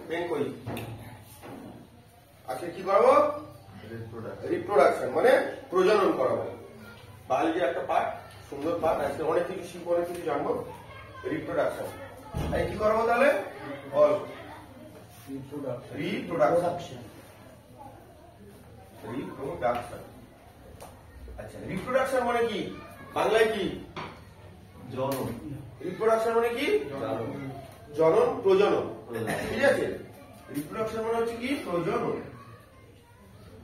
Pen কই আজকে কি করাবো? রিপ্রোডাকশন মানে প্রজনন করাবো। বায়োলজি একটা পার্ট, সুন্দর পার্ট। আজকে অনেক কিছু শিখবো, অনেক কিছু জানবো। রিপ্রোডাকশন কি করাবো তাহলে? রিপ্রোডাকশন। আচ্ছা, রিপ্রোডাকশন মানে কি? বাংলায় কি? জনন। রিপ্রোডাকশন মানে কি? জনন, প্রজনন। ঠিক আছে, রিপ্রোডাকশন মানে হচ্ছে কি? প্রজনন।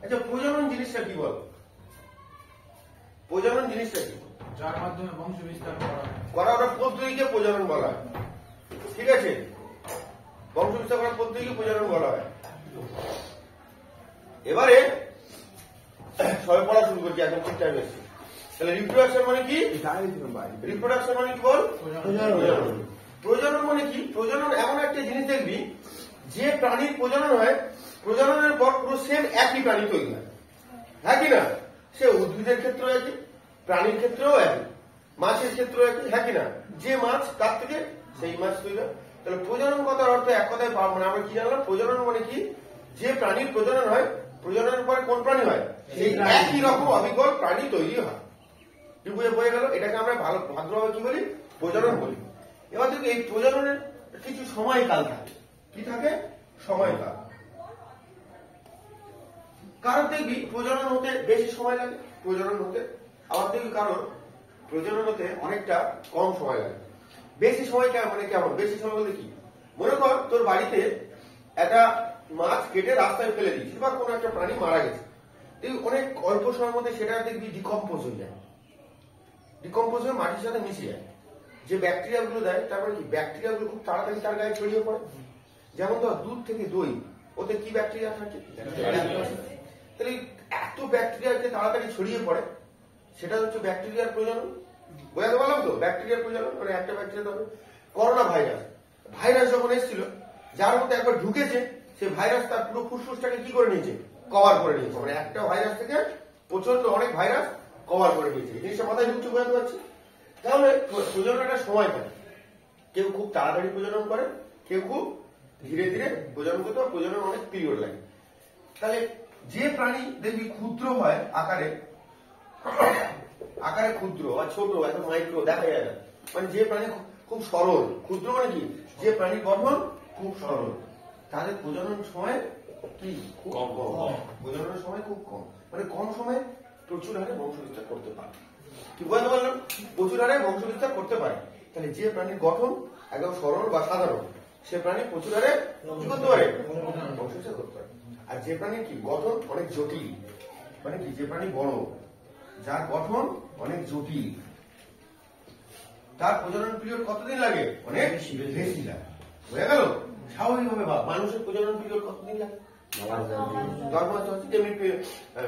আচ্ছা, প্রজনন জিনিসটা কি বল? প্রজনন জিনিসটা কি? যার মাধ্যমে বংশ বিস্তার করা ওটা পদ্ধতিকে প্রজনন বলা হয়। ঠিক আছে, বংশ বিস্তার করার পদ্ধতিকে প্রজনন বলা হয়। এবারে সবাই পড়া শুরু করছি, এখন ঠিক টাইম এসছে। তাহলে রিপ্রোডাকশন মানে কি? রিপ্রোডাকশন মানে কি বল? প্রজনন মানে কি? প্রজনন এমন একটা জিনিস দেখবি, যে প্রাণীর প্রজনন হয়, প্রজননের পর পুরো সেম একই প্রাণী তৈরি হয়। হ্যাঁ কি না? সে উদ্ভিদের ক্ষেত্রেও একই, প্রাণীর ক্ষেত্রেও একই, মাছের ক্ষেত্রেও একই। হ্যাঁ কি না? যে মাছ তার থেকে সেই মাছ তৈরি হয়। তাহলে প্রজনন কথার অর্থ এক কথায় পাবো না। আমরা কি জানলাম? প্রজনন মানে কি? যে প্রাণীর প্রজনন হয়, প্রজননের পরে কোন প্রাণী হয়? সেই একই রকম অবিকল প্রাণী তৈরি হয়। কি বুঝে গেল? এটাকে আমরা ভালোভাবে কি বলি? প্রজনন বলি। এবার দেখি এই প্রজননের কিছু সময়কাল থাকে। কি থাকে? সময়কাল। কারণ দেখবি প্রজনন হতে বেশি সময় লাগে, প্রজনন হতে। আবার দেখবি কারণ প্রজনন হতে অনেকটা কম সময় লাগে। বেশি সময় মানে কেমন? বেশি সময় বলতে কি? মনে কর তোর বাড়িতে একটা মাছ কেটে রাস্তায় ফেলে দিয়েছিস, বা কোনো একটা প্রাণী মারা গেছে। দেখবি অনেক অল্প সময়ের মধ্যে সেটা দেখবি ডিকম্পোজ হয়ে যায়। ডিকম্পোজ হয়ে মাটির সাথে মিশে যায়। যে ব্যাকটেরিয়া গুলো দেয়, তারপরে কি ব্যাকটেরিয়া গুলো খুব তাড়াতাড়ি তার গায়ে ছড়িয়ে পড়ে। যেমন ধর দুধ থেকে দই, ওতে কি ব্যাকটেরিয়া থাকে? তাহলে এত ব্যাকটেরিয়া যে তাড়াতাড়ি ছড়িয়ে পড়ে, সেটা হচ্ছে ব্যাকটেরিয়ার প্রজনন। বোঝাতে পারলাম তো? ব্যাকটেরিয়ার প্রজনন মানে একটা ব্যাকটেরিয়া ধরো করোনা ভাইরাস। ভাইরাস যখন এসেছিল, যার মধ্যে একবার ঢুকেছে, সেই ভাইরাস তার পুরো ফুসফুসটাকে কি করে নিয়েছে? কভার করে নিয়েছে। মানে একটা ভাইরাস থেকে প্রচন্ড অনেক ভাইরাস কভার করে নিয়েছে। এই জিনিসটা মাথায় ঢুকছে, বোঝাতে পারছি? তাহলে প্রজনন একটা সময় থাকে। কেউ খুব তাড়াতাড়ি প্রজনন করে, কেউ খুব ধীরে ধীরে প্রজনন করতে হয়। প্রজনন অনেক পিরিয়ড লাগে। তাহলে যে প্রাণী দেখবি ক্ষুদ্র হয় আকারে, ক্ষুদ্র বা ছোট, এত মাইক্রো দেখা যায় না, মানে যে প্রাণী খুব সরল। ক্ষুদ্র মানে কি? যে প্রাণীর গঠন খুব সরল, তাদের প্রজনন সময় কি? খুব কম। প্রজননের সময় খুব কম, মানে কম সময়ে প্রচুর হারে বংশ বিস্তার করতে পারে। কি বলতে পারলাম? প্রচুর হারে বংশ বিস্তার করতে পারে। তাহলে যে প্রাণীর গঠন একদম সরল বা সাধারণ, সে প্রাণী প্রচুর হারে কি করতে পারে? বংশ বিস্তার করতে পারে। আর যে প্রাণীর কি গঠন অনেক জটিল, মানে কি? যে প্রাণী বড়, যার গঠন অনেক জটিল, তার প্রজনন পিরিয়ড কতদিন লাগে? অনেক বেশি লাগে। হয়ে গেল? স্বাভাবিকভাবে ভাব, মানুষের প্রজনন পিরিয়ড কতদিন লাগে? নর্মাল হচ্ছে যেমনি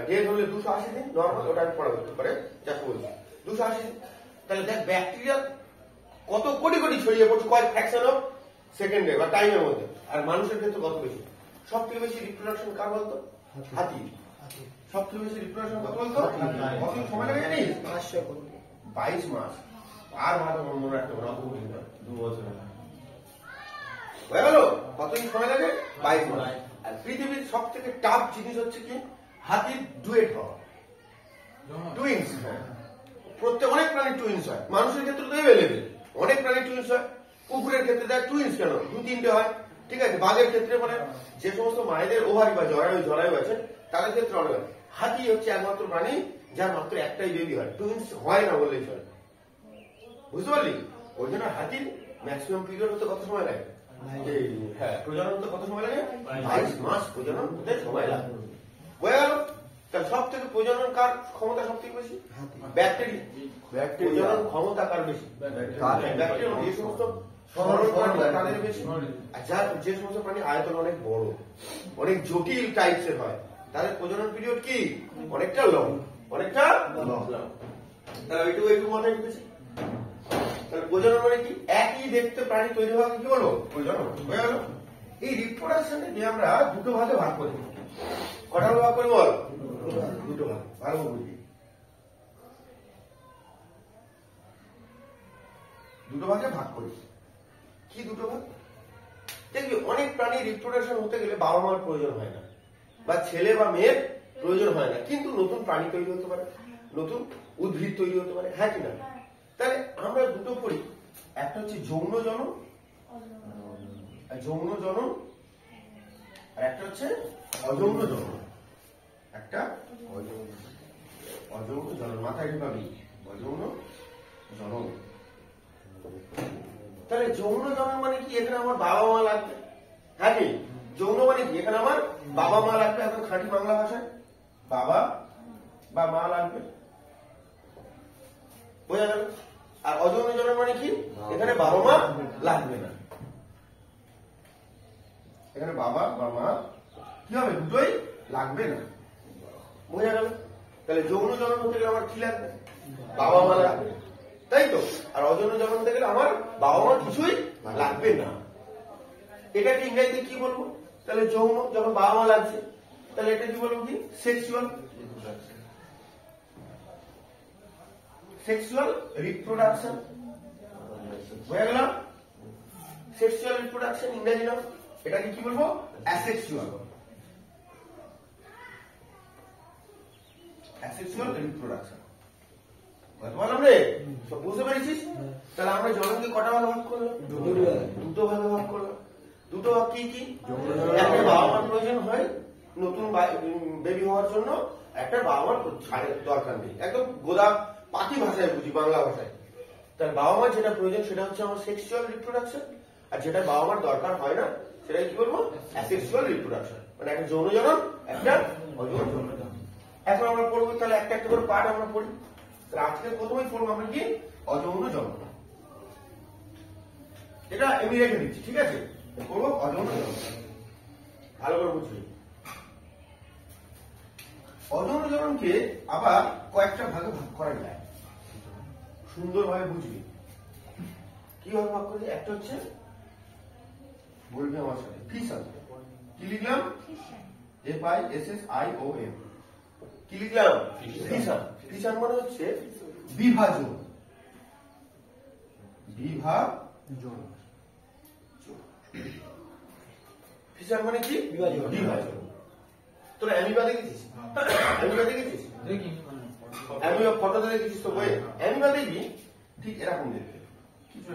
ডেট হলে 280 দিন নর্মাল, ওটা আমি পড়া করতে পারে যাকে বলছি 280 দিন। তাহলে দেখ ব্যাকটেরিয়া কত কোটি কোটি ছড়িয়ে পড়ছে কয়েক ফ্র্যাকশন অফ সেকেন্ডে বা টাইমের মধ্যে। আর মানুষের ক্ষেত্রে কত বেশি? সব থেকে বেশি রিপ্রোডাকশন কার বলতো? হাতি। সব থেকে বেশি রিপ্রোডাকশন কত বলতো? কত সময় লাগে জানিস? 22 মাস। আর মাথা মনে রাখতে পারো, 2 বছর হয়ে গেল। কতদিন সময় লাগে? 22 মাস। আর পৃথিবীর সব থেকে টাফ জিনিস হচ্ছে কি? হাতির ডুয়েট হওয়া, টুইন্স। প্রত্যেক অনেক প্রাণী টুইন্স হয়। মানুষের ক্ষেত্রে তো এভেলেবেল, অনেক প্রাণী টুইন্স হয়। কুকুরের ক্ষেত্রে দেখ টুইন্স কেন? 2-3টে হয়। ঠিক আছে, বাঘের ক্ষেত্রে মানে যে সমস্ত মায়েদের ওভারি বা জরায়ু আছে, তাদের ক্ষেত্রে অনেক হয়। হাতি হচ্ছে একমাত্র প্রাণী যার মাত্র একটাই বেবি হয়। টুইন্স হয় না বললেই চলে। বুঝতে পারলি? ওই জন্য হাতির ম্যাক্সিমাম পিরিয়ড হতে কত সময় লাগে? হ্যাঁ, প্রজনন হতে কত সময় লাগে? 22 মাস প্রজনন হতে সময় লাগে। হয়ে গেল? তাহলে সব থেকে প্রজনন কার ক্ষমতা সব থেকে বেশি? ব্যাকটেরিয়া। প্রজনন ক্ষমতা কার বেশি? ব্যাকটেরিয়া। যে সমস্ত সরল প্রাণী তাদের বেশি। আর যে সমস্ত প্রাণী আয়তন অনেক বড়, অনেক জটিল টাইপসের হয়, তাদের প্রজনন পিরিয়ড কি? অনেকটা লং, অনেকটা লং। তাহলে এইটুকু মাথায় ঢুকেছে। তাহলে প্রজনন মানে কি? একই দেখতে প্রাণী তৈরি হওয়া কি বলো? প্রজনন। হয়ে গেল? এই রিপ্রোডাকশনকে আমরা দুটো ভাগে ভাগ করি। কটা ভাগ করি বল? দুটো ভাগ। ভালো বুঝি, দুটো ভাগে ভাগ করি। কি দুটো ভাগ? দেখবি অনেক প্রাণী রিপ্রোডাকশন হতে গেলে বাবা মার প্রয়োজন হয় না, বা ছেলে বা মেয়ের প্রয়োজন হয় না, কিন্তু নতুন প্রাণী তৈরি হতে পারে, নতুন উদ্ভিদ তৈরি হতে পারে, হ্যাঁ কিনা? তাহলে আমরা দুটো পড়ি, একটা হচ্ছে যৌন জনন, যৌন জনন, আর একটা হচ্ছে অযৌন জনন। একটা অযৌন জনন, মাথায় ঢুকাবি, অযৌন জনন। তাহলে যৌন জনন মানে কি? এখানে আমার বাবা মা লাগবে, হ্যাঁ কি? যৌন মানে কি? এখানে আমার বাবা মা লাগবে, এখন খাঁটি বাংলা ভাষায় বাবা বা মা লাগবে, বোঝা গেল? আর অযৌন জনন মানে কি? এখানে বাবা মা লাগবে না, এখানে বাবা বা মা কি হবে? দুটোই লাগবে না, বোঝা গেল? তাহলে যৌন জনন হতে গেলে আমার কি লাগবে? বাবা মা লাগবে, তাই তো? আর অযৌন জনন হতে গেলে আমার বাবা মা কিছুই লাগবে না। এটাকে ইংরেজিতে কি বলবো? তাহলে যৌন, যখন বাবা মা লাগছে, তাহলে এটা কি বলবো? কি? সেক্সুয়াল, সেক্সুয়াল রিপ্রোডাকশন, বোঝা গেল? সেক্সুয়াল রিপ্রোডাকশন ইংরেজি নাম, এটাকে কি বলবো? Asexual, asexual reproduction. বললাম রে, সব বুঝতে পেরেছিস? তাহলে আমরা জননকে কটা ভাগে ভাগ করলাম? দুটো ভাগে ভাগ করলাম। দুটো ভাগ কি কি? একটা বাবা মার প্রয়োজন হয় নতুন বেবি হওয়ার জন্য, একটা বাবা মার দরকার নেই, একদম গোদা পাতি ভাষায় বুঝি, বাংলা ভাষায়। তার বাবা মার যেটা প্রয়োজন সেটা হচ্ছে আমার সেক্সুয়াল রিপ্রোডাকশন, আর যেটা বাবা মার দরকার হয় না সেটা কি বলবো? অ্যাসেক্সুয়াল রিপ্রোডাকশন, মানে একটা যৌন জনন, একটা অযৌন জনন। এখন আমরা পড়বো, তাহলে একটা একটা করে পার্ট আমরা পড়ি। আজকে প্রথমেই পড়বো আমরা কি? অযৌন জনন। এটা আমি রেখে দিচ্ছি, ঠিক আছে? পড়বো অযৌন জনন, ভালো করে বুঝবি। অযৌন জননকে আবার কয়েকটা ভাগে ভাগ করা যায়, সুন্দরভাবে বুঝবি। কিভাবে ভাগ করি? একটা হচ্ছে, বলবি আমার সাথে, ফিশন। কি লিখলাম? FISSION। কি লিখলাম? ফিশন। ফিশন মানে হচ্ছে বিভাজন, বিভাজন। ফিশন মানে কি? বিভাজন। তোরা অ্যামিবা দেখেছিস? অ্যামিবা দেখেছিস? দেখি অ্যামিবা ফটোতে দেখেছিস তো বইয়ে? অ্যামিবা দেখবি ঠিক এরকম দেখবে, কিছু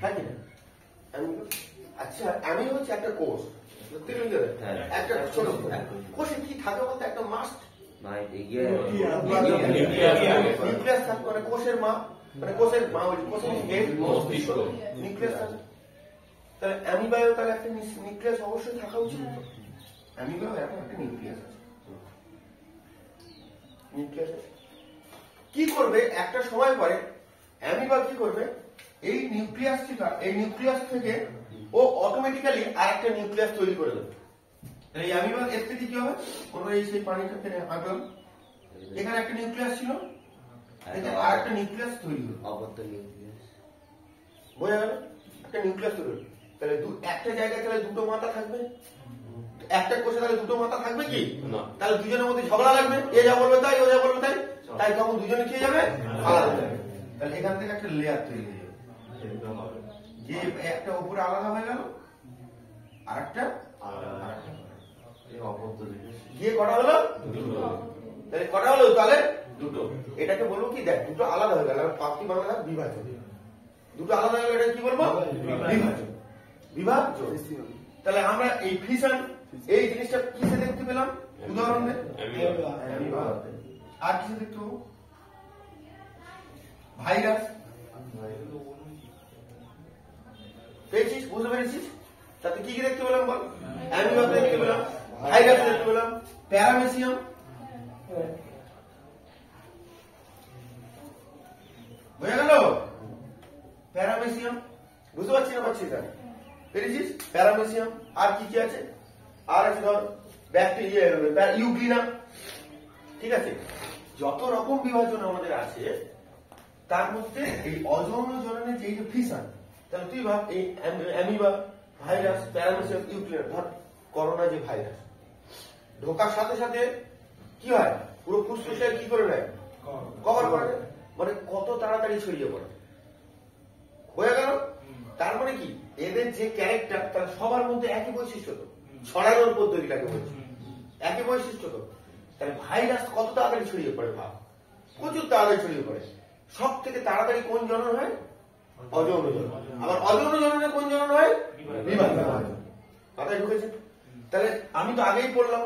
হ্যাঁ কি না? আচ্ছা, অ্যামিবা হচ্ছে একটা কোষ, একটা ছোট কোষে কি থাকে বলতে? একটা মাস্ট নিউক্লিয়াস থাকে, মানে কোষের মা, মানে কোষের মা বলছি, কোষের নিউক্লিয়াস থাকে। তাহলে অ্যামিবায়ও তাহলে একটা নিউক্লিয়াস অবশ্যই থাকা উচিত। অ্যামিবায়ও এখন একটা নিউক্লিয়াস আছে, নিউক্লিয়াস আছে। কি করবে একটা সময় পরে অ্যামিবা কি করবে? এই নিউক্লিয়াস থেকে ও অটোমেটিক্যালি আরেকটা নিউক্লিয়াস তৈরি করে দেবে। এই অ্যামিবার স্থিতি কি হবে? কোনো এই সেই পানিটা ফেলে আঁকলাম, এখানে একটা নিউক্লিয়াস ছিল, আর একটা নিউক্লিয়াস তৈরি হলো, বোঝা গেল? একটা নিউক্লিয়াস তৈরি হলো। তাহলে একটা জায়গায় তাহলে দুটো মাথা থাকবে, একটা কোষে তাহলে দুটো মাথা থাকবে কি? তাহলে দুজনের মধ্যে ঝগড়া লাগবে, এ যা বলবে তাই, ও যা বলবে তাই, তাই তখন দুজনে খেয়ে যাবে, আলাদা যাবে। তাহলে এখান থেকে একটা লেয়ার তৈরি হয়ে যাবে, যে একটা উপরে আলাদা হয়ে গেল, আর একটা গিয়ে কটা হলো? তাহলে কটা হলো? তাহলে দুটো। এটাকে বলবো কি? দেখ, দুটো আলাদা হয়ে গেল, পাখি বাংলা বিভাজন। দুটো আলাদা হয়ে গেল, এটা কি বলবো? বিভাজন, বিভাজন। তাহলে আমরা এই ফিশন, এই জিনিসটা কিসে দেখতে পেলাম? উদাহরণ দেন। আর কিসে দেখতে পাবো? ভাইরাস পেয়েছিস? বুঝতে পেরেছিস? তাতে কি কি দেখতে পেলাম বল? অ্যামিবা দেখতে পেলাম, ভাইরাস দেখতে পেলাম, প্যারামেসিয়াম, বোঝা গেল? প্যারামেসিয়াম, বুঝতে পারছি না? পাচ্ছি না? পেরেছিস? প্যারামেসিয়াম। আর কি কি আছে? আর আছে ধর ব্যাকটেরিয়া, ইউগ্লিনা, ঠিক আছে? যত রকম বিভাজন আমাদের আছে তার মধ্যে এই অযৌন জননের যে ফিশন, তাহলে তুই ভাব, এই অ্যামিবা, ভাইরাস, প্যারামেসিয়াম, ইউগ্লিনা, ধর করোনা যে ভাইরাস ঢোকার সাথে সাথে কি হয়? পুরো ফুসফুসে কি করে নেয়? কভার করে নেয়, মানে কত তাড়াতাড়ি ছড়িয়ে পড়ে, বোঝা গেল? তার মানে কি? এদের যে ক্যারেক্টার তার সবার মধ্যে একই বৈশিষ্ট্য তো, ছড়ানোর পদ্ধতিটাকে বলছি, একই বৈশিষ্ট্য তো। তাহলে ভাইরাস কত তাড়াতাড়ি ছড়িয়ে পড়ে ভাব, প্রচুর তাড়াতাড়ি ছড়িয়ে পড়ে। সব থেকে তাড়াতাড়ি কোন জনন হয়? অযৌন জনন। আবার অযৌন জননে কোন জনন হয়? বিভাজন। মাথায় ঢুকেছে? তাহলে আমি তো আগেই বললাম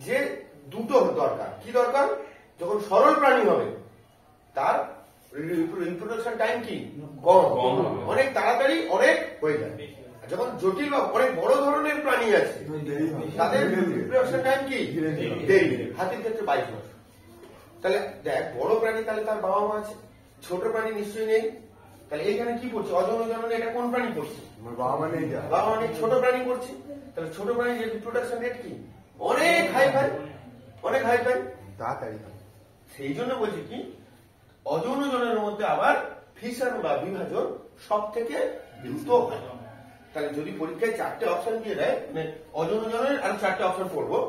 যে দুটো দরকার। কি দরকার? যখন সরল প্রাণী হবে তার রিপ্রোডাকশন টাইম কি কম, অনেক তাড়াতাড়ি অনেক হয়ে যায়। যখন জটিল বা অনেক বড় ধরনের প্রাণী আছে তাদের রিপ্রোডাকশন টাইম কি দেরি। হাতির ক্ষেত্রে 22 মাস। তাহলে দেখ, বড় প্রাণী তাহলে তার বাবা মা আছে, ছোট প্রাণী নিশ্চয়ই নেই। তাহলে এখানে কি করছে? অযৌন জননে এটা কোন প্রাণী করছে? বাবা মা নেই, বাবা মা নেই, ছোট প্রাণী করছে। তাহলে ছোট প্রাণীর রিপ্রোডাকশন রেট কি অনেক হাই ফাই, অনেক হাই ফাই, তাড়াতাড়ি। সেই জন্য বলছি কি অযৌন জননের মধ্যে আবার ফিশন বা বিভাজন সব থেকে দ্রুত হয়। তাহলে যদি পরীক্ষায় 4টে অপশন দিয়ে দেয়, মানে অযৌন জননের আর 4টে অপশন পড়বো,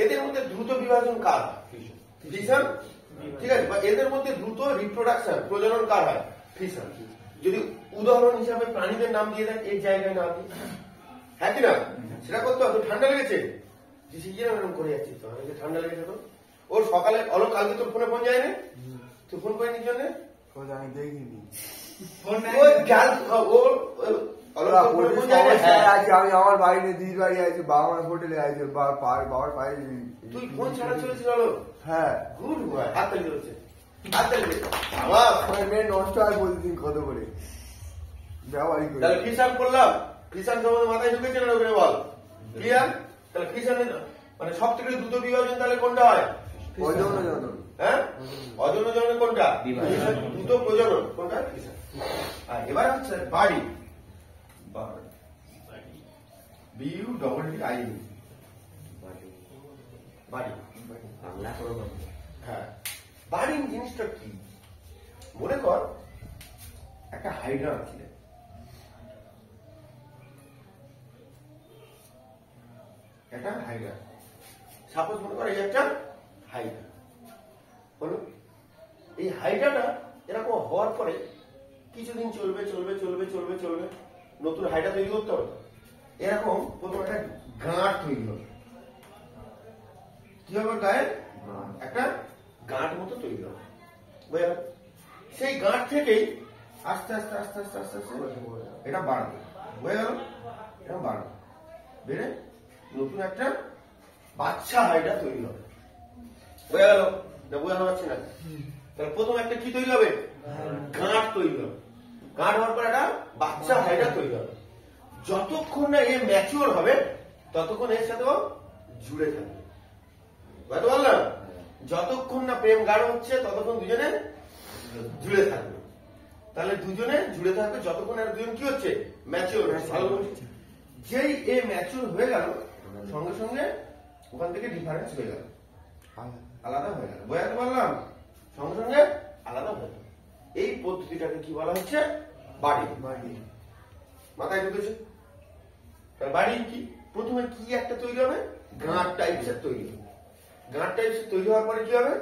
এদের মধ্যে দ্রুত বিভাজন কার? ফিশন, ঠিক আছে। বা এদের মধ্যে দ্রুত রিপ্রোডাকশন প্রজনন কার হয়? ফিশন। যদি উদাহরণ হিসাবে প্রাণীদের নাম দিয়ে দেয়, এর জায়গায় না দিয়ে, হ্যাঁ কি না? সেটা করতে হবে। ঠান্ডা লেগেছে যে সিজিরা এরকম করে যাচ্ছিস তো, আমাকে ঠান্ডা লেগেছে তো। ওর সকালে অলো কালকে তোর ফোনে ফোন যায় না, তুই ফোন করিনি জন্য আমি দেখিনি। আমি আমার বাড়িতে দিদির বাড়ি আছে, বাবা মার হোটেলে আছে, বাবার পায়ে। তুই ফোন ছাড়া চলেছিস বলো? হ্যাঁ, গুড বয়, হাত তালি চলছে, হাত তালি। আমার মেয়ে নষ্ট হয় প্রতিদিন কত করে ব্যবহারই করে। তাহলে ফিশন করলাম, ফিশন সম্বন্ধে মাথায় ঢুকেছে না ঢুকে বল? ক্লিয়ার? তাহলে ফিশনের মানে সব থেকে দ্রুত বিভাজন তাহলে কোনটা হয়? অযৌন জনন। হ্যাঁ, অযৌন জনন কোনটা? দ্রুত প্রজনন কোনটা? ফিশন। আর এবার হচ্ছে বাড়ি, BUDDI, বাড়ি। হ্যাঁ, বাড়ি জিনিসটা কি? মনে কর একটা হাইড্রা ছিল, একটা হাইড্রা। সাপোজ মনে কর এই একটা হাইড্রা হলো। এই হাইড্রাটা এরকম হওয়ার পরে কিছুদিন চলবে চলবে চলবে চলবে চলবে, নতুন হাইড্রা তৈরি করতে হবে। এরকম প্রথম একটা গাঁট তৈরি হবে। কি হবে? গায়ে একটা গাঁট মতো তৈরি হবে। বুঝলেন? সেই গাঁট থেকেই আস্তে আস্তে আস্তে আস্তে আস্তে আস্তে এটা বাড়বে। বুঝে গেল? এটা বাড়বে, বেড়ে নতুন একটা বাচ্চা হাইড্রা তৈরি হবে। বুঝে গেল? বোঝানো পারছি না? তাহলে প্রথম একটা কি তৈরি হবে? গাঁট তৈরি হবে। গাঁট হওয়ার পর একটা বাচ্চা হাইড্রা তৈরি হবে। যতক্ষণ না এ ম্যাচিওর হবে ততক্ষণ এর সাথে জুড়ে থাকবে। বুঝতে পারলাম? যতক্ষণ না প্রেম গাঢ় হচ্ছে ততক্ষণ দুজনে জুড়ে থাকবে। তাহলে দুজনে জুড়ে থাকবে যতক্ষণ আর দুজন কি হচ্ছে? ম্যাচিওর। যেই এ ম্যাচিওর হয়ে গেল সঙ্গে সঙ্গে ওখান থেকে ডিফারেন্স হয়ে গেল, আলাদা হয়ে গেল। বোঝাতে পারলাম? সঙ্গে সঙ্গে আলাদা হয়ে গেল। এই পদ্ধতিটাকে কি বলা হচ্ছে? বাড়ি। মাথায় ঢুকেছে? তাহলে বাড়ি কি? প্রথমে কি একটা তৈরি হবে? গাঁট টাইপসের তৈরি হবে। গাঁট টাইপসের তৈরি হওয়ার পরে কি হবে?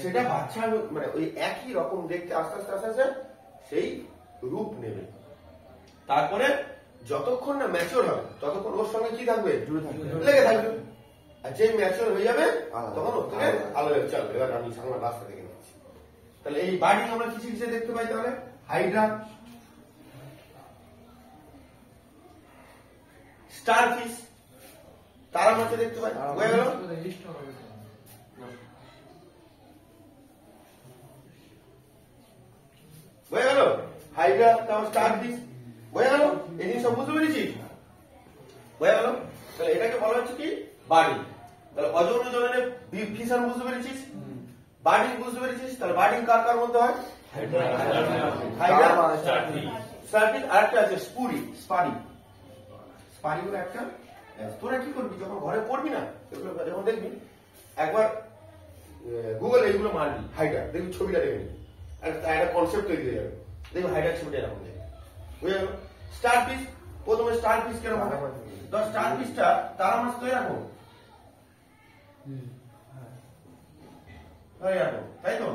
সেটা বাচ্চা, মানে ওই একই রকম দেখতে আস্তে আস্তে আস্তে আস্তে সেই রূপ নেবে। তারপরে যতক্ষণ না ম্যাচিওর হবে ততক্ষণ ওর সঙ্গে কি থাকবে? লেগে থাকবে। আর যে ম্যাচিওর হয়ে যাবে তখন ওর থেকে আলাদা চলবে। এবার আমি সামনে রাস্তা থেকে নিচ্ছি। তাহলে এই বাড়ি আমরা কিছু কিছু দেখতে পাই। তাহলে হাইড্রা, স্টারফিশ, তারা মাছে দেখতে পাই। হয়ে গেল? হয়ে গেল হাইড্রা, তারপর স্টারফিশ। হয়ে গেল? এই জিনিস সব বুঝতে পেরেছি? হয়ে গেল? তাহলে এটাকে বলা হচ্ছে কি? বাড়ি। তাহলে অযৌন জননে ফিশন বুঝতে পেরেছিস, বাড়ি বুঝতে পেরেছিস। তাহলে বাড়ি কার কার মধ্যে হয়? হাইড্রা, স্টারফিশ, আরেকটা আছে স্পুরি, স্পারি। স্পারি বলে একটা। তোরা কি করবি যখন ঘরে পড়বি না, এগুলো যখন দেখবি একবার গুগলে এইগুলো মারবি হাইড্রা, দেখবি ছবিটা দেখবি, একটা কনসেপ্ট তৈরি হয়ে যাবে। দেখবি হাইড্রা ছবিটা এরকম দেখবে। বুঝে গেল? স্টারফিশ, প্রথমে স্টারফিশ কেরকম হবে? স্টারফিশটা তারা মাছ তো এরকম, তাই তো?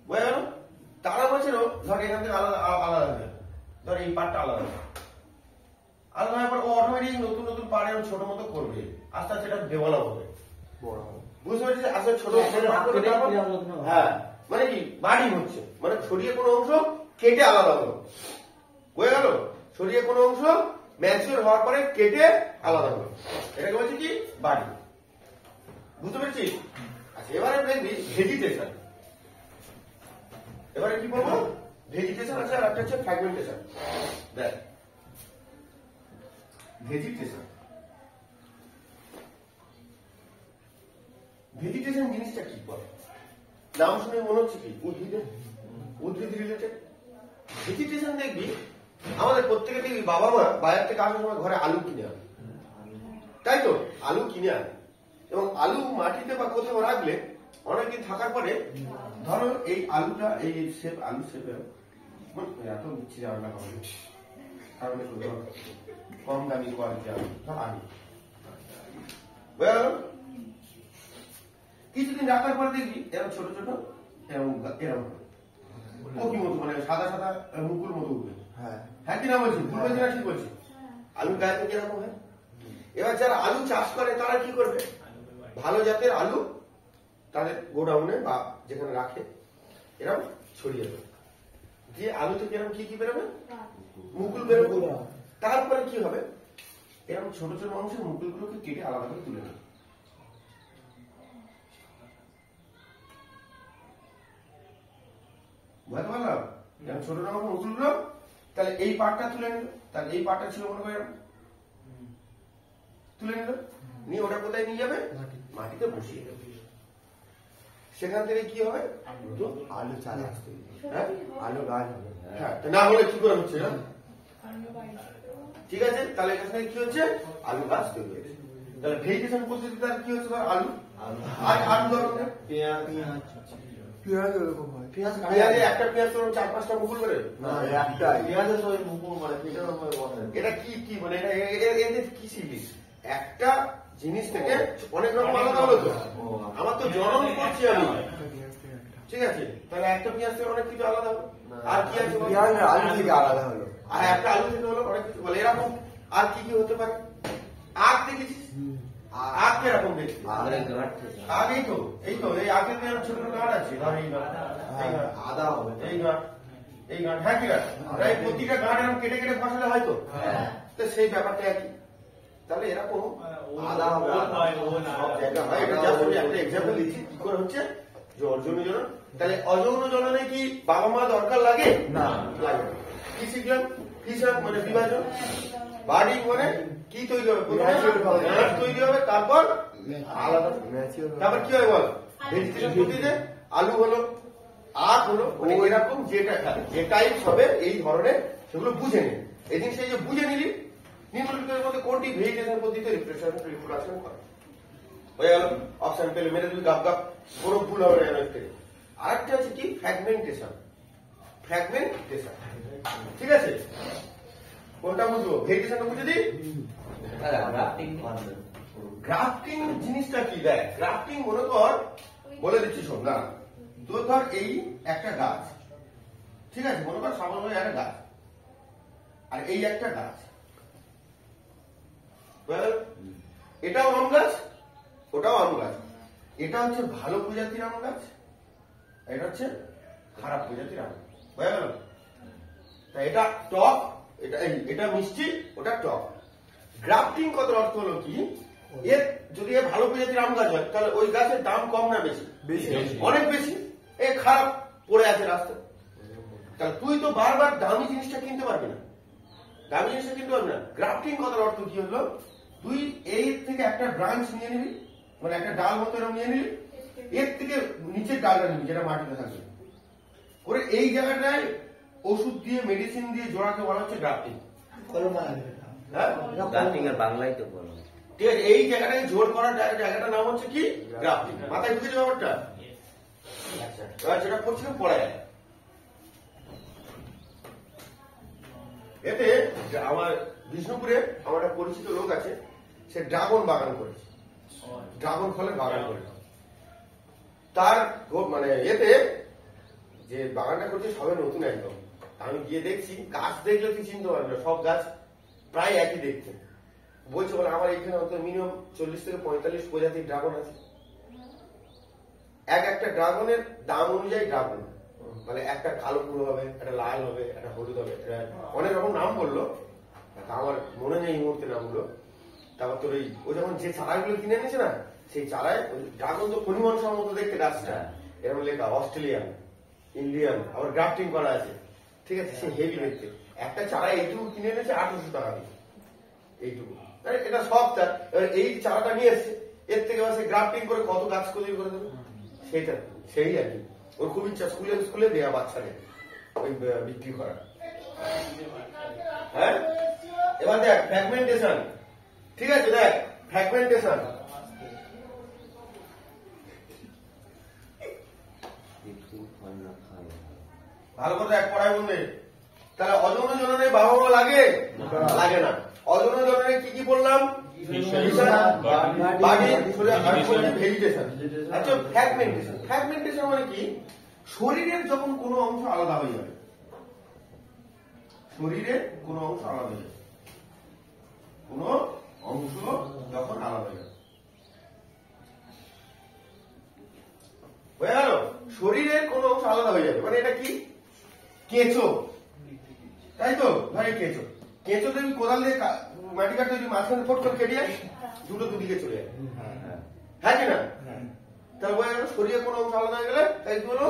বুঝে গেল? তারা মাছেরও ধর এখান থেকে আলাদা আলাদা হয়ে যাবে। ধর এই পার্টটা আলাদা, আলাদা হওয়ার পর ও অটোমেটিক নতুন নতুন পাড়ে ছোট মতো করবে, আস্তে আস্তে এটা ডেভেলপ হবে। বড় হবে। বুঝতে পারছিস? আসলে ছোট হ্যাঁ, মানে কি বাড়ি হচ্ছে, মানে ছড়িয়ে কোনো অংশ কেটে আলাদা হলো, বুঝে গেল? ছড়িয়ে কোনো অংশ ম্যাচিওর হওয়ার পরে কেটে আলাদা হলো, এটাকে বলছে কি বাড়ি। বুঝতে পেরেছিস? আচ্ছা, এবারে দেখবি ভেজিটেশন। এবারে কি বলবো? ভেজিটেশন আছে আর একটা হচ্ছে ফ্র্যাগমেন্টেশন। দেখ, ভেজিটেশন ভেজিটেশন জিনিসটা কি বলে? নাম শুনে মনে হচ্ছে কি উদ্ভিদ রিলেটেড। ভেজিটেশন দেখবি আমাদের প্রত্যেকে দেখবি বাবা মা বাজার থেকে আসার সময় ঘরে আলু কিনে আনে, তাই তো? আলু কিনে আনে এবং আলু মাটিতে বা কোথাও রাখলে অনেকদিন থাকার পরে ধরো এই আলুটা এই শেপ আলু শেপের এত মিচ্ছি রান্না হবে কারণ কম দামি কোয়ালিটি আলু ধর আলু বুঝা গেল? কিছুদিন রাখার পরে দেখবি এরকম ছোট ছোট এরকম কপি মতো, মানে সাদা সাদা মুকুল মতো উঠবে। হ্যাঁ কি না বলছি? ভুল বলছি না ঠিক বলছি? আলুর গায়ে থেকে এরকম হয়। এবার যারা আলু চাষ করে তারা কি করবে? ভালো জাতের আলু তাদের গোডাউনে বা যেখানে রাখে এরকম ছড়িয়ে দেবে, দিয়ে আলু থেকে এরকম কি কি বেরোবে? মুকুল বেরোবে। তারপরে কি হবে? এরকম ছোট ছোট অংশের মুকুলগুলোকে কেটে আলাদা করে তুলে নেবে। বুঝতে পারলাম? এরকম ছোট রকম মুকুলগুলো তাহলে এই পাটটা তুলে নিল, তাহলে এই পাটটা ছিল মনে করে তুলে নিল, নিয়ে ওটা কোথায় নিয়ে যাবে? মাটিতে বসিয়ে দেবে। সেখান থেকে কি হবে? আলু চাষ আসতে, হ্যাঁ আলু গাছ হবে। হ্যাঁ, না হলে কি করে হচ্ছে? ঠিক আছে, তাহলে এখান থেকে কি হচ্ছে? আলু গাছ তৈরি হচ্ছে। তাহলে ভেজিটেশন পদ্ধতিতে আর কি হচ্ছে? আলু আর আলু ধরনের পেঁয়াজ এরকম হয়। পেঁয়াজে একটা পেঁয়াজ তো 4-5টা মুকুল করে না, একটাই। পেঁয়াজের সবাই মুকুল মানে পেটের উপরে বসে। এটা কি কি মানে এদের কি শিখিস? একটা জিনিস থেকে অনেক রকম আলাদা হলো তো। আমার তো জনন করছি আমি, ঠিক আছে? তাহলে একটা পেঁয়াজ থেকে অনেক কিছু আলাদা হলো। আর কি আছে? পেঁয়াজ আলু থেকে আলাদা হলো। আর একটা আলু থেকে হলো অনেক কিছু। বলে এরকম আর কি কি হতে পারে? আখ দেখেছিস? আখ কিরকম দেখছিস? আগেই তো এই তো এই আগের ছোট ছোট গাছ আছে, ধর এই গাছ, এই গাছ, আদা হবে। এই গাছ, এই গাছ, হ্যাঁ কি গাছ? এই প্রতিটা গাছ এরকম কেটে কেটে ফসলে হয় তো, তো সেই ব্যাপারটা একই। তাহলে এরকম আদা হবে। সব জায়গা হয়। এটা জাস্ট আমি একটা এক্সাম্পল দিচ্ছি কি করে হচ্ছে যে অযৌন জনন। তাহলে অযৌন জননে কি বাবা মা দরকার লাগে? না, লাগে না। কি শিখলাম? হিসাব মানে বিভাজন। বাড়ি মানে কি তৈরি হবে? গাছ তৈরি হবে, তারপর আলাদা। তারপর কি হয় বল? ভেজিটেশন পদ্ধতিতে আলু হলো, আখ হলো, মানে এরকম যেটা যে টাইপ হবে এই ধরনের সেগুলো বুঝে নে। এই জিনিস যে বুঝে নিলি, নিম্নলিখিতের মধ্যে কোনটি ভেজিটেশন পদ্ধতিতে রিপ্রোডাকশন করে? হয়ে গেল। অপশন পেলে মেরে দিবি গাপ গাপ, কোনো ভুল হবে না এর থেকে। আরেকটা আছে কি? ফ্র্যাগমেন্টেশন। ফ্র্যাগমেন্টেশন, ঠিক আছে? কোনটা বুঝবো? ভেজিটেশনটা বুঝে দিই। গ্রাফটিং জিনিসটা কি? দেখ, গ্রাফটিং মনে কর, বলে দিচ্ছি শোন, না তোর ধর এই একটা গাছ, ঠিক আছে? মনে কর সামান্য একটা গাছ, আর এই একটা গাছ, এটাও আম গাছ, ওটাও আম গাছ। এটা হচ্ছে ভালো প্রজাতির আম গাছ, এটা হচ্ছে খারাপ প্রজাতির আম গাছ। বুঝা গেল? তাই এটা টক, এটা মিষ্টি, ওটা টক। গ্রাফটিং কত অর্থ হলো কি? এর যদি ভালো প্রজাতির আম গাছ হয় তাহলে ওই গাছের দাম কম না বেশি? অনেক বেশি। এ খারাপ পড়ে আছে রাস্তায়, তাহলে তুই তো বারবার দামি জিনিসটা কিনতে পারবি না, দামি জিনিসটা কিনতে পারবি না। গ্রাফটিং কথার অর্থ কি হলো? তুই এই থেকে একটা ব্রাঞ্চ নিয়ে নিবি, মানে একটা ডাল মতো এরকম নিয়ে নিবি, এর থেকে নিচের ডালটা নিবি যেটা মাটিতে থাকবে, করে এই জায়গাটায় ওষুধ দিয়ে মেডিসিন দিয়ে জোড়াকে বলা হচ্ছে গ্রাফটিং। হ্যাঁ, বাংলায় তো বলো। ঠিক আছে, এই জায়গাটায় জোর করার জায়গাটার নাম হচ্ছে কি? গ্রাফটিং। মাথায় ঢুকেছে ব্যাপারটা? আচ্ছা, এবার যেটা করছিলাম পড়া যায়। এতে আমার বিষ্ণুপুরে আমার একটা পরিচিত লোক আছে, সে ড্রাগন বাগান করেছে, ড্রাগন ফলের বাগান করেছে। তার মানে এতে যে বাগানটা করছে সবে নতুন একদম। আমি গিয়ে দেখছি, গাছ দেখলে তুই চিনতে পারবি না, সব গাছ প্রায় একই দেখতে। বলছে বলে আমার এখানে অন্তত মিনিমাম 40 থেকে 45 প্রজাতির ড্রাগন আছে। এক একটা ড্রাগনের দাম অনুযায়ী ড্রাগন, মানে একটা কালো পুরো হবে, একটা লাল হবে, একটা হলুদ হবে, অনেক রকম নাম বললো, আমার মনে নেই এই মুহূর্তে নামগুলো। তারপর তোর ও যখন যে চারাগুলো কিনে এনেছে না, সেই চারায় ড্রাগন তো পরিমাণসহ মতো দেখতে গাছটা, এরকম লেখা অস্ট্রেলিয়ান, ইন্ডিয়ান, আবার গ্রাফটিং করা আছে, ঠিক আছে, সে হেভি দেখতে। একটা চারায় এইটুকু কিনে এনেছে 800 টাকা দিয়ে, এইটুকু। এটা সব চার, এবার এই চারাটা নিয়ে এসছে, এর থেকে সে গ্রাফটিং করে কত গাছ তৈরি করে দেবে, সেইটা সেই আর কি। ওর খুব ইচ্ছা স্কুলে স্কুলে দেয়া বাচ্চাদের ওই বিক্রি করা। হ্যাঁ, এবার দেখ ফ্র্যাগমেন্টেশন, ঠিক আছে, দেখ ফ্র্যাগমেন্টেশন। ভালো করে এক পড়ায় বলবে। তাহলে অযৌন জননে বাবা মা লাগে লাগে না। অযৌন জননে কি কি বললাম? ভেজিটেশন। আচ্ছা, ফ্র্যাগমেন্টেশন। ফ্র্যাগমেন্টেশন মানে কি? শরীরের যখন কোনো অংশ আলাদা হয়ে যাবে, শরীরের কোনো অংশ আলাদা হয়ে যাবে, কোনো অংশ যখন আলাদা হয়ে যাবে, হয়ে গেল শরীরের কোনো অংশ আলাদা হয়ে যাবে, মানে এটা কি? কেঁচো, তাই তো ভাই, কেঁচো। কেঁচো তুমি কোদাল দিয়ে মাটি কাটতে যদি মাঝখানে ফোট করে কেটে যায়, দুটো দুদিকে চলে যায়, হ্যাঁ কি না? তাহলে বোঝা গেল শরীরের কোনো অংশ আলাদা হয়ে গেলে তাই হলো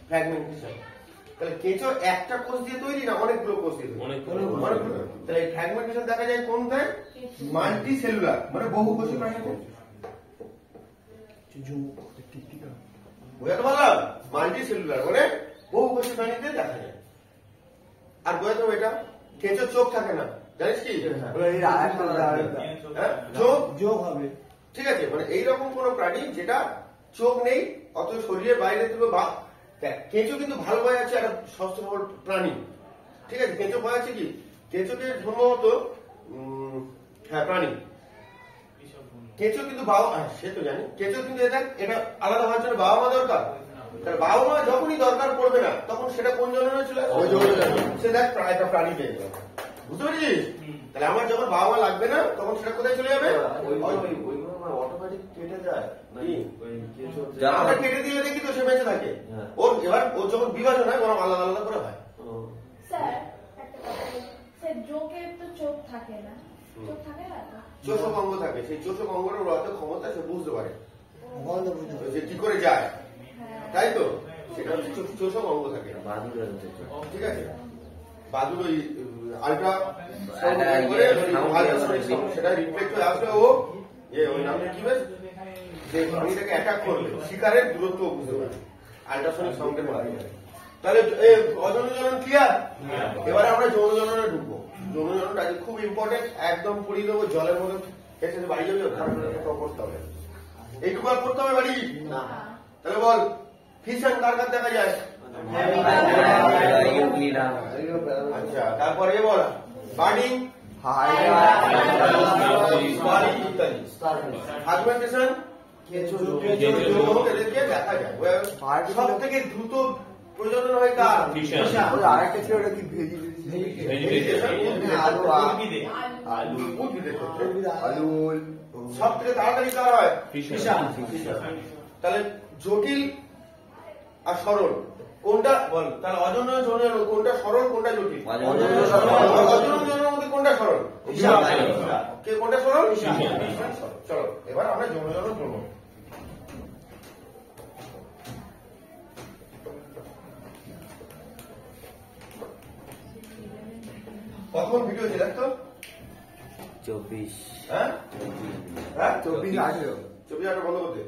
ফ্র্যাগমেন্টেশন। তাহলে কেঁচো একটা কোষ দিয়ে তৈরি না অনেকগুলো কোষ দিয়ে তৈরি, অনেকগুলো। তাহলে এই ফ্র্যাগমেন্টেশন দেখা যায় কোনটায়? মাল্টি সেলুলার, মানে বহু কোষী প্রাণীতে। বোঝাতে পারলাম? মাল্টি সেলুলার মানে বহু কোষী প্রাণীতে দেখা যায়। আর বোঝাতে হবে এটা কেঁচো চোখ থাকে না, জানিস কি? চোখ যোগ হবে, ঠিক আছে, মানে এইরকম কোন প্রাণী যেটা চোখ নেই, অত শরীরের বাইরে থেকে কেঁচো কিন্তু ভালো পাওয়া যাচ্ছে একটা স্বাস্থ্য প্রাণী, ঠিক আছে। কেঁচো পাওয়া যাচ্ছে কি? কেঁচোকে সম্ভবত হ্যাঁ প্রাণী, কেঁচো কিন্তু বাবা, সে তো জানি, কেঁচো কিন্তু এটা আলাদা হওয়ার জন্য বাবা মা দরকার। তাহলে বাবা মা যখনই দরকার পড়বে না, তখন সেটা কোন জন্মে চলে আসবে? সে দেখ একটা প্রাণী পেয়ে যাবে, বুঝতে পেরেছিস? তাহলে আমার যখন বাবা মা লাগবে না, তখন সেটা কোথায় চলে যাবে? অটোমেটিক কেটে যায়, আমরা কেটে দিলে দেখি তো সে বেঁচে থাকে। ওর এবার ওর যখন বিভাজন হয়, ওরা আলাদা আলাদা করে হয়। স্যার একটা কথা বলি, স্যার জোকের তো চোখ থাকে না, চোখ থাকে না তো? চোষক অঙ্গ থাকে, সেই চোষক অঙ্গের ওর অত ক্ষমতা সে বুঝতে পারে যে কি করে যায়, তাই তো? সেটা হচ্ছে চোষক অঙ্গ থাকে, ঠিক আছে। বাদুর ওই আলট্রা সেটা রিফ্লেক্ট হয়ে আসবে, ও ওই নামটা কি বেশ, যে প্রাণীটাকে অ্যাটাক করবে, শিকারের দূরত্ব বুঝতে পারে, আল্ট্রাসনিক সাউন্ডের মাধ্যমে। তাহলে অযৌন জনন ক্লিয়ার? এবারে আমরা যৌন জননে ঢুকবো। যৌন জননটা খুব ইম্পর্টেন্ট, একদম পড়িয়ে দেবো জলের মধ্যে। বাড়ি যাবে করতে হবে, এইটুকু আর করতে হবে বাড়ি। তাহলে বল ফিশন কার কার দেখা যায়? আচ্ছা, তারপরে বল বার্ডিং, ফ্র্যাগমেন্টেশন দেখা যায়। সব থেকে দ্রুত প্রজনন হয় কার? আরেকটা ছিল ওটা কি আলু সব থেকে তাড়াতাড়ি কার হয়? তাহলে জটিল আর সরল কোনটা বল? তাহলে অযৌন যৌন কোনটা সরল, কোনটা জটিল? অযৌন যৌনের মধ্যে কোনটা সরল? কে কোনটা সরল? চলো এবার আমরা যৌন যৌন করবো। কখন ভিডিও ছিল তো? 24 হ্যাঁ হ্যাঁ 24 আছে 24 বন্ধ করতে